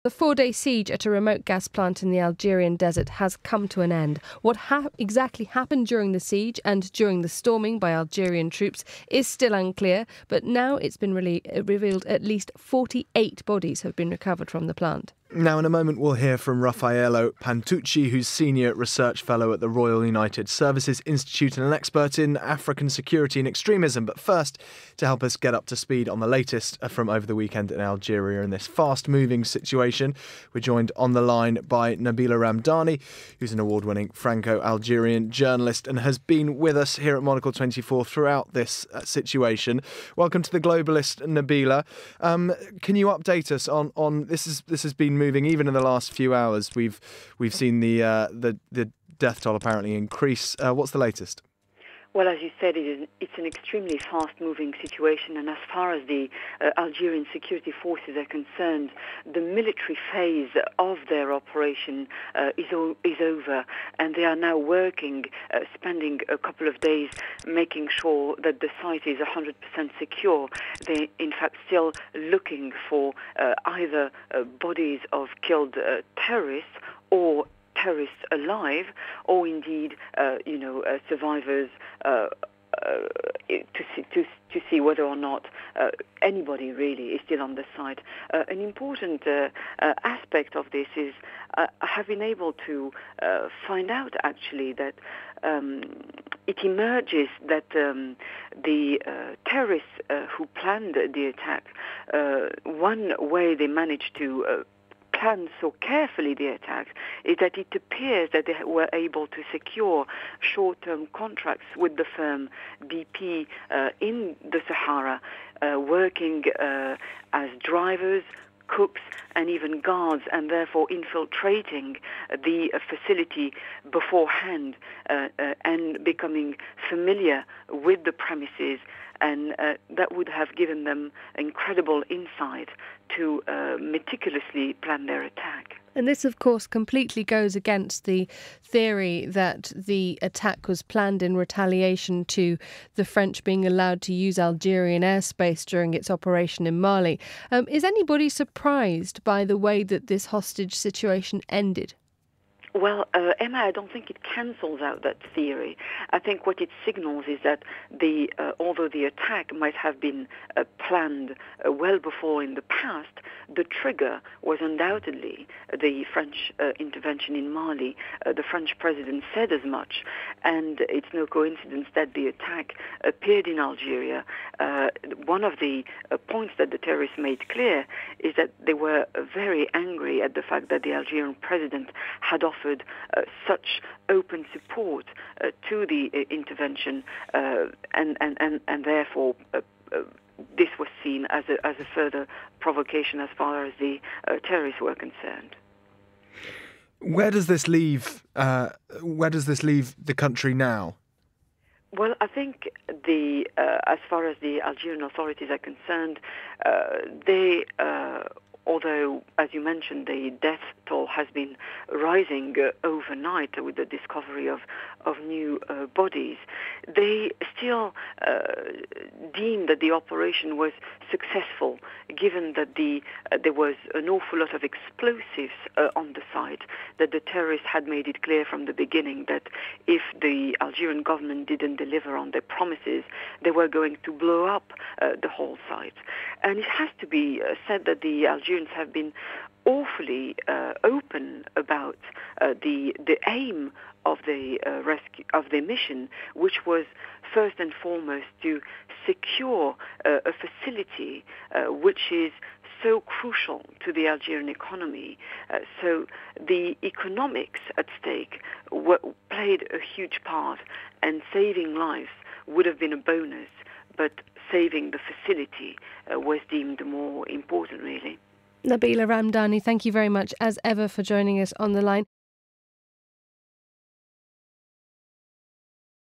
The 4-day siege at a remote gas plant in the Algerian desert has come to an end. What exactly happened during the siege and during the storming by Algerian troops is still unclear, but now it's been revealed at least 48 bodies have been recovered from the plant. Now, in a moment, we'll hear from Raffaello Pantucci, who's Senior Research Fellow at the Royal United Services Institute and an expert in African security and extremism. But first, to help us get up to speed on the latest from over the weekend in Algeria in this fast-moving situation, we're joined on the line by Nabila Ramdani, who's an award-winning Franco-Algerian journalist and has been with us here at Monocle 24 throughout this situation. Welcome to the Globalist, Nabila. Can you update us on this? This has been moving even in the last few hours. We've seen the death toll apparently increase. What's the latest? Well, as you said, it's an extremely fast-moving situation, and as far as the Algerian security forces are concerned, the military phase of their operation is over, and they are now working, spending a couple of days making sure that the site is 100% secure. They're, in fact, still looking for either bodies of killed terrorists or terrorists alive, or indeed, survivors to see whether or not anybody really is still on the site. An important aspect of this is I have been able to find out actually that it emerges that the terrorists who planned the attack, one way they managed to planned so carefully the attack is that it appears that they were able to secure short-term contracts with the firm BP in the Sahara, working as drivers, cooks and even guards, and therefore infiltrating the facility beforehand and becoming familiar with the premises, and that would have given them incredible insight to meticulously plan their attack. And this, of course, completely goes against the theory that the attack was planned in retaliation to the French being allowed to use Algerian airspace during its operation in Mali. Is anybody surprised by the way that this hostage situation ended? Well, Emma, I don't think it cancels out that theory. I think what it signals is that although the attack might have been planned well before in the past, the trigger was undoubtedly the French intervention in Mali. The French president said as much, and it's no coincidence that the attack appeared in Algeria. One of the points that the terrorists made clear is that they were very angry at the fact that the Algerian president had offered such open support to the intervention, and therefore this was seen as a further provocation as far as the terrorists were concerned. Where does this leave the country now? Well, I think as far as the Algerian authorities are concerned, they. Although, as you mentioned, the death toll has been rising overnight with the discovery of new bodies, they still deem that the operation was successful, given that there was an awful lot of explosives on the site, that the terrorists had made it clear from the beginning that if the Algerian government didn't deliver on their promises, they were going to blow up the whole site. And it has to be said that the Algerians have been awfully open about the aim of the rescue of their mission, which was first and foremost to secure a facility which is so crucial to the Algerian economy. So the economics at stake played a huge part, and saving lives would have been a bonus, but saving the facility was deemed more important, really. Nabila Ramdani, thank you very much, as ever, for joining us on the line.